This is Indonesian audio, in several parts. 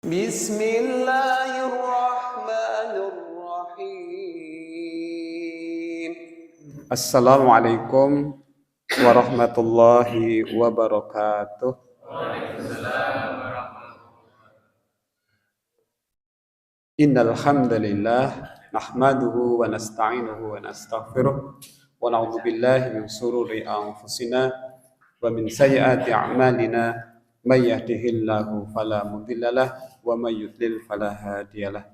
Bismillahirrahmanirrahim. Assalamualaikum warahmatullahi wabarakatuh. Innal hamdalillah nahmaduhu wa nasta'inuhu wa nastaghfiruh wa na'udzu billahi min shururi anfusina wa min sayyiati a'malina. May yahdihillahu fala mudhillalah wa may yudlil fala hadiyalah.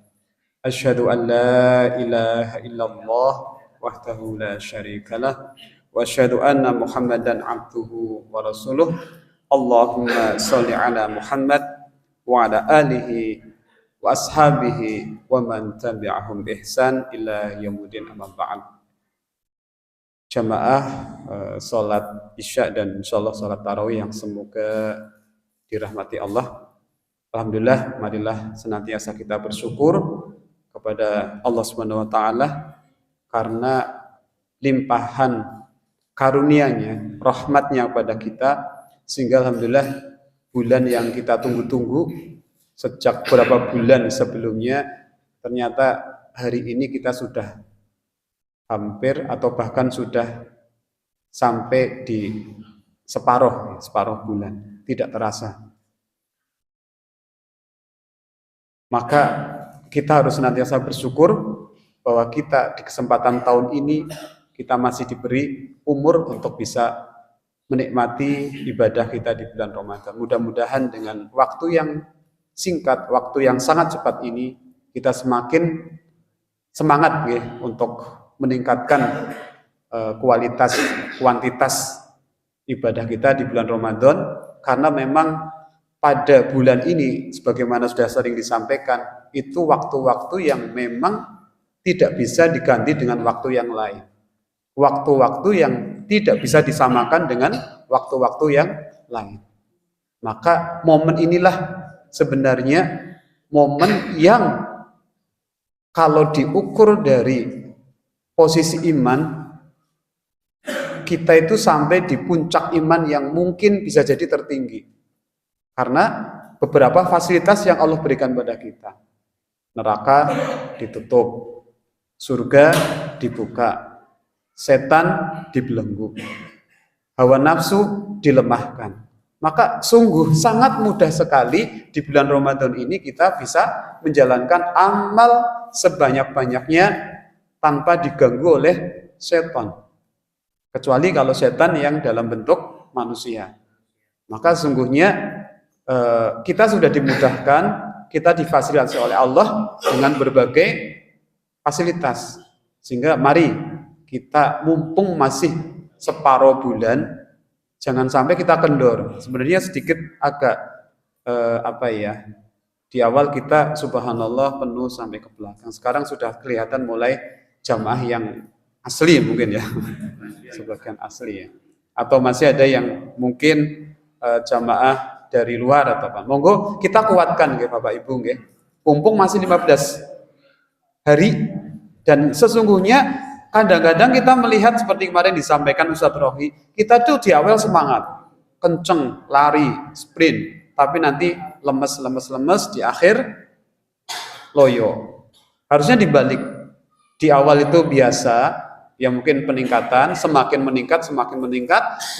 Asyhadu an la ilaha illallah wahdahu la syarikalah wa asyhadu anna Muhammadan abduhu wa rasuluh. Allahumma shalli ala Muhammad wa ala alihi wa ashabihi wa man tabi'ahum bi ihsan ila yaumil amma ba'd. Jamaah salat Isya dan insyaallah salat tarawih yang semoga dirahmati Allah. Alhamdulillah, marilah senantiasa kita bersyukur kepada Allah Subhanahu wa taala karena limpahan karunia-Nya, rahmat-Nya kepada kita, sehingga alhamdulillah bulan yang kita tunggu-tunggu sejak beberapa bulan sebelumnya, ternyata hari ini kita sudah hampir atau bahkan sudah sampai di separuh bulan, tidak terasa. Maka kita harus senantiasa bersyukur bahwa kita di kesempatan tahun ini kita masih diberi umur untuk bisa menikmati ibadah kita di bulan Ramadan. Mudah-mudahan dengan waktu yang singkat, waktu yang sangat cepat ini, kita semakin semangat ya, untuk meningkatkan kualitas, kuantitas ibadah kita di bulan Ramadan, karena memang pada bulan ini sebagaimana sudah sering disampaikan, itu waktu-waktu yang memang tidak bisa diganti dengan waktu yang lain. Waktu-waktu yang tidak bisa disamakan dengan waktu-waktu yang lain. Maka momen inilah sebenarnya momen yang kalau diukur dari posisi iman, kita itu sampai di puncak iman yang mungkin bisa jadi tertinggi. Karena beberapa fasilitas yang Allah berikan pada kita. Neraka ditutup, surga dibuka, setan dibelenggu, hawa nafsu dilemahkan. Maka sungguh sangat mudah sekali di bulan Ramadan ini kita bisa menjalankan amal sebanyak-banyaknya tanpa diganggu oleh setan. Kecuali kalau setan yang dalam bentuk manusia. Maka sungguhnya kita sudah dimudahkan, kita difasilitasi oleh Allah dengan berbagai fasilitas. Sehingga mari kita mumpung masih separuh bulan, jangan sampai kita kendor. Sebenarnya sedikit agak di awal kita subhanallah penuh sampai ke belakang. Sekarang sudah kelihatan mulai jamaah yang asli mungkin ya, sebagian asli ya. Atau masih ada yang mungkin jamaah dari luar atau apa. Monggo kita kuatkan nggih Bapak Ibu nggih. Mumpung masih 15 hari, dan sesungguhnya kadang-kadang kita melihat seperti kemarin disampaikan Ustadz Rohi, kita tuh di awal semangat, kenceng, lari, sprint, tapi nanti lemes, di akhir loyo. Harusnya dibalik. Di awal itu biasa, ya mungkin peningkatan, semakin meningkat,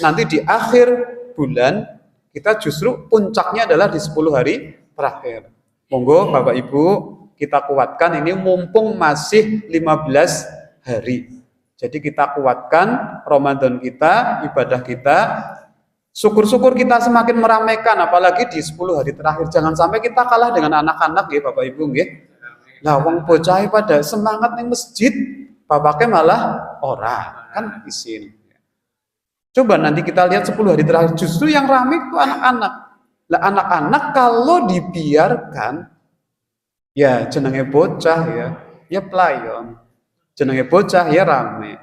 nanti di akhir bulan kita justru puncaknya adalah di 10 hari terakhir. Monggo Bapak Ibu kita kuatkan ini mumpung masih 15 hari. Jadi kita kuatkan Ramadan kita, ibadah kita. Syukur-syukur kita semakin meramaikan, apalagi di 10 hari terakhir. Jangan sampai kita kalah dengan anak-anak ya Bapak Ibu nggih. Lah wong bocah pada semangat ning masjid, bapaknya malah ora, kan isin. Coba nanti kita lihat 10 hari terakhir, justru yang ramai itu anak-anak. Lah anak-anak kalau dibiarkan, ya jenenge bocah ya pelayon. Jenenge bocah ya rame.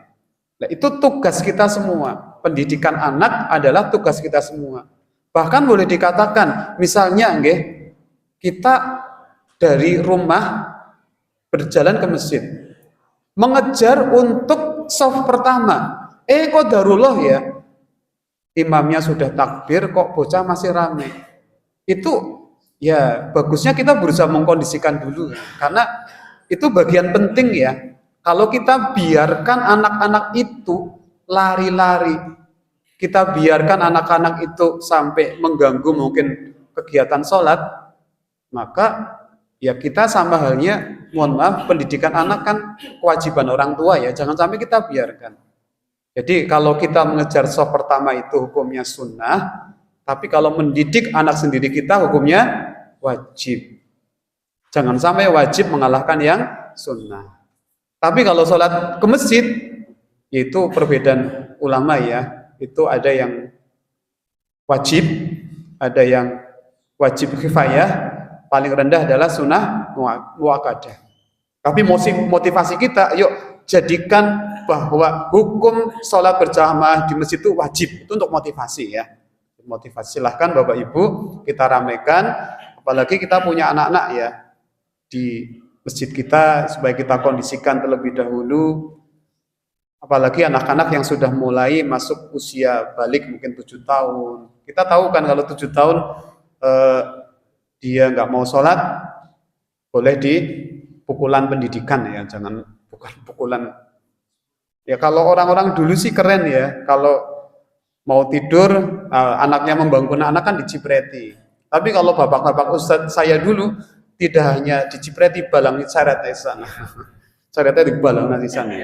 Nah, itu tugas kita semua. Pendidikan anak adalah tugas kita semua. Bahkan boleh dikatakan, misalnya nggih, kita dari rumah berjalan ke masjid, mengejar untuk shaf pertama. Qadarullah ya, imamnya sudah takbir kok bocah masih rame. Itu Ya, bagusnya kita berusaha mengkondisikan dulu, karena itu bagian penting ya. Kalau kita biarkan anak-anak itu lari-lari, kita biarkan anak-anak itu sampai mengganggu mungkin kegiatan sholat, maka ya kita sama halnya, mohon maaf, pendidikan anak kan kewajiban orang tua ya, jangan sampai kita biarkan. Jadi kalau kita mengejar soft pertama itu hukumnya sunnah, tapi kalau mendidik anak sendiri kita hukumnya wajib. Jangan sampai wajib mengalahkan yang sunnah. Tapi kalau sholat ke masjid, itu perbedaan ulama ya. Itu ada yang wajib, ada yang wajib kifayah, paling rendah adalah sunnah muakkadah. Tapi motivasi kita, yuk jadikan bahwa hukum sholat berjamaah di masjid itu wajib. Itu untuk motivasi ya. Motivasi, silahkan Bapak Ibu kita ramaikan, apalagi kita punya anak-anak ya di masjid kita, supaya kita kondisikan terlebih dahulu, apalagi anak-anak yang sudah mulai masuk usia balik mungkin 7 tahun. Kita tahu kan kalau 7 tahun dia nggak mau sholat, boleh di pukulan pendidikan ya, jangan bukan pukulan. Ya kalau orang-orang dulu sih keren ya, kalau mau tidur anaknya membangun anak kan dicipreti. Tapi kalau bapak-bapak ustadz saya dulu tidak hanya dicipreti, balang seret di sana. Seretnya dibalang di sana.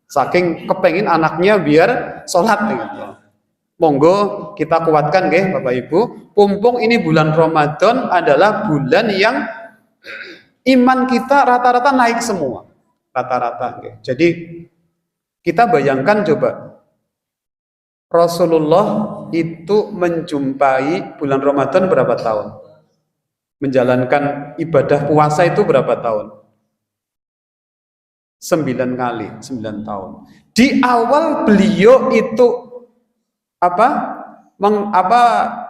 Saking kepengin anaknya biar sholat gitu. Monggo kita kuatkan nggih Bapak Ibu. Pumpung ini bulan Ramadan adalah bulan yang iman kita rata-rata naik semua. Rata-rata nggih. Jadi kita bayangkan coba, Rasulullah itu menjumpai bulan Ramadan berapa tahun? Menjalankan ibadah puasa itu berapa tahun? 9 kali, 9 tahun. Di awal beliau itu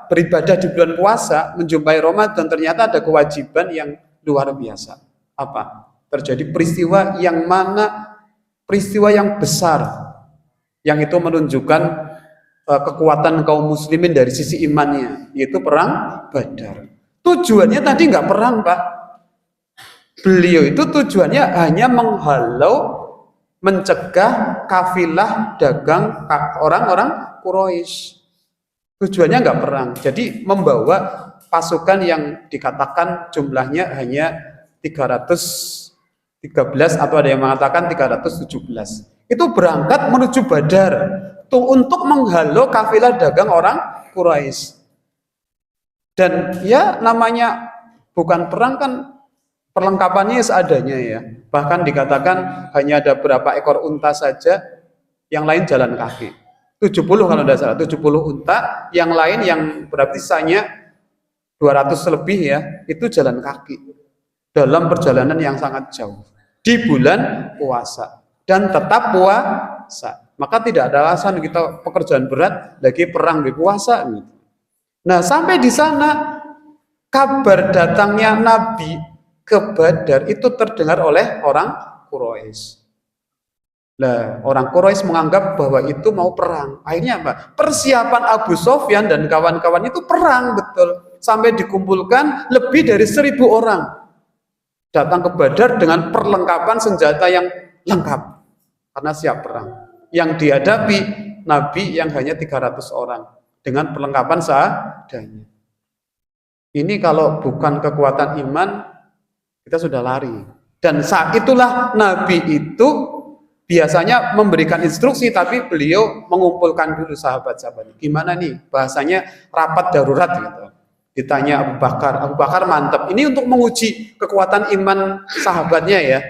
beribadah di bulan puasa, menjumpai Ramadan, ternyata ada kewajiban yang luar biasa. Apa? Terjadi peristiwa yang mana peristiwa yang besar, yang itu menunjukkan kekuatan kaum muslimin dari sisi imannya, yaitu perang Badar. Tujuannya tadi nggak perang, Pak. Beliau itu tujuannya hanya menghalau, mencegah kafilah dagang orang-orang Quraisy. Tujuannya nggak perang. Jadi membawa pasukan yang dikatakan jumlahnya hanya 313 atau ada yang mengatakan 317. Itu berangkat menuju Badar untuk menghalau kafilah dagang orang Quraisy. Dan ya namanya bukan perang kan, perlengkapannya seadanya ya. Bahkan dikatakan hanya ada berapa ekor unta saja, yang lain jalan kaki. 70 kalau tidak salah, 70 unta, yang lain yang berarti sisanya 200 lebih ya, itu jalan kaki. Dalam perjalanan yang sangat jauh. Di bulan puasa. Dan tetap puasa. Maka tidak ada alasan kita pekerjaan berat, lagi perang di puasa. Nah sampai di sana, kabar datangnya Nabi ke Badar itu terdengar oleh orang Quraisy. Nah, orang Quraisy menganggap bahwa itu mau perang. Akhirnya apa? Persiapan Abu Sofyan dan kawan-kawan itu perang betul. Sampai dikumpulkan lebih dari 1.000 orang. Datang ke Badar dengan perlengkapan senjata yang lengkap. Karena siap perang. Yang dihadapi Nabi yang hanya 300 orang. Dengan perlengkapan seadanya. Ini kalau bukan kekuatan iman, kita sudah lari. Dan saat itulah Nabi itu biasanya memberikan instruksi, tapi beliau mengumpulkan dulu sahabat-sahabatnya. Gimana nih? Bahasanya rapat darurat gitu. Ditanya Abu Bakar mantap. Ini untuk menguji kekuatan iman sahabatnya ya.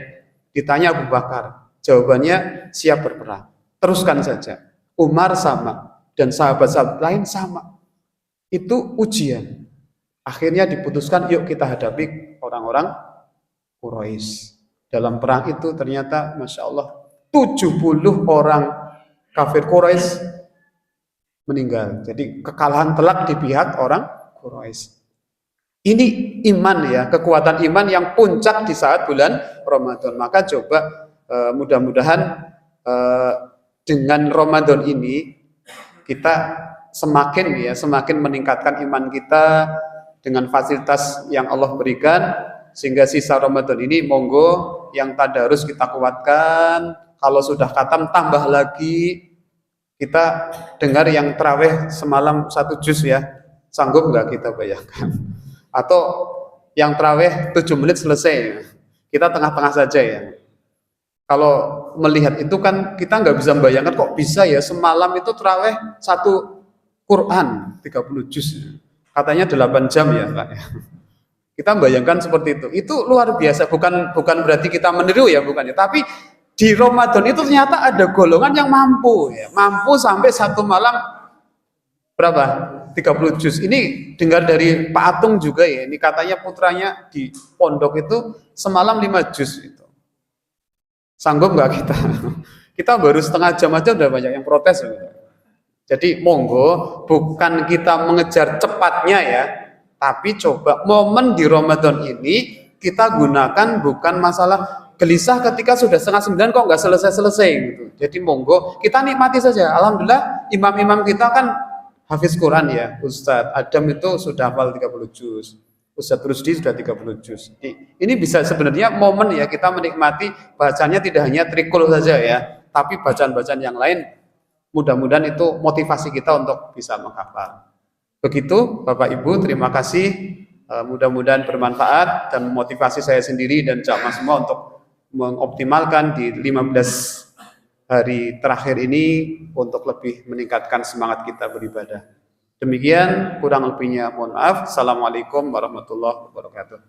Ditanya Abu Bakar, jawabannya siap berperang. Teruskan saja. Umar sama, dan sahabat-sahabat lain sama. Itu ujian. Akhirnya diputuskan, yuk kita hadapi orang-orang Quraisy. Dalam perang itu ternyata Masya Allah 70 orang kafir Quraisy meninggal. Jadi kekalahan telak di pihak orang Quraisy. Ini iman ya, kekuatan iman yang puncak di saat bulan Ramadan. Maka coba mudah-mudahan dengan Ramadan ini kita semakin meningkatkan iman kita, dengan fasilitas yang Allah berikan, sehingga sisa Ramadan ini monggo yang tadarus kita kuatkan, kalau sudah khatam tambah lagi. Kita dengar yang tarawih semalam 1 juz ya, sanggup nggak kita bayangkan? Atau yang tarawih 7 menit selesai, kita tengah-tengah saja ya. Kalau melihat itu kan kita nggak bisa membayangkan kok bisa ya semalam itu tarawih 1 Quran 30 juz. Katanya 8 jam ya Pak. Kita bayangkan seperti itu. Itu luar biasa, bukan berarti kita meniru ya, bukan ya. Tapi di Ramadan itu ternyata ada golongan yang mampu ya, mampu sampai 1 malam berapa? 30 juz. Ini dengar dari Pak Atung juga ya. Ini katanya putranya di pondok itu semalam 5 juz itu. Sanggup nggak kita? Kita baru setengah jam aja udah banyak yang protes. Jadi monggo, bukan kita mengejar cepatnya ya, tapi coba momen di Ramadan ini kita gunakan bukan masalah gelisah ketika sudah 8:30 kok nggak selesai-selesai gitu. Jadi monggo kita nikmati saja. Alhamdulillah imam-imam kita kan hafiz Quran ya. Ustadz Adam itu sudah hafal 30 juz. Ustadz Rusdi sudah 30 juz. Ini bisa sebenarnya momen ya kita menikmati bacanya, tidak hanya trikul saja ya, tapi bacaan-bacaan yang lain. Mudah-mudahan itu motivasi kita untuk bisa menghafal. Begitu Bapak Ibu, terima kasih. Mudah-mudahan bermanfaat dan motivasi saya sendiri dan jamaah semua untuk mengoptimalkan di 15 hari terakhir ini untuk lebih meningkatkan semangat kita beribadah. Demikian, kurang lebihnya mohon maaf. Assalamualaikum warahmatullahi wabarakatuh.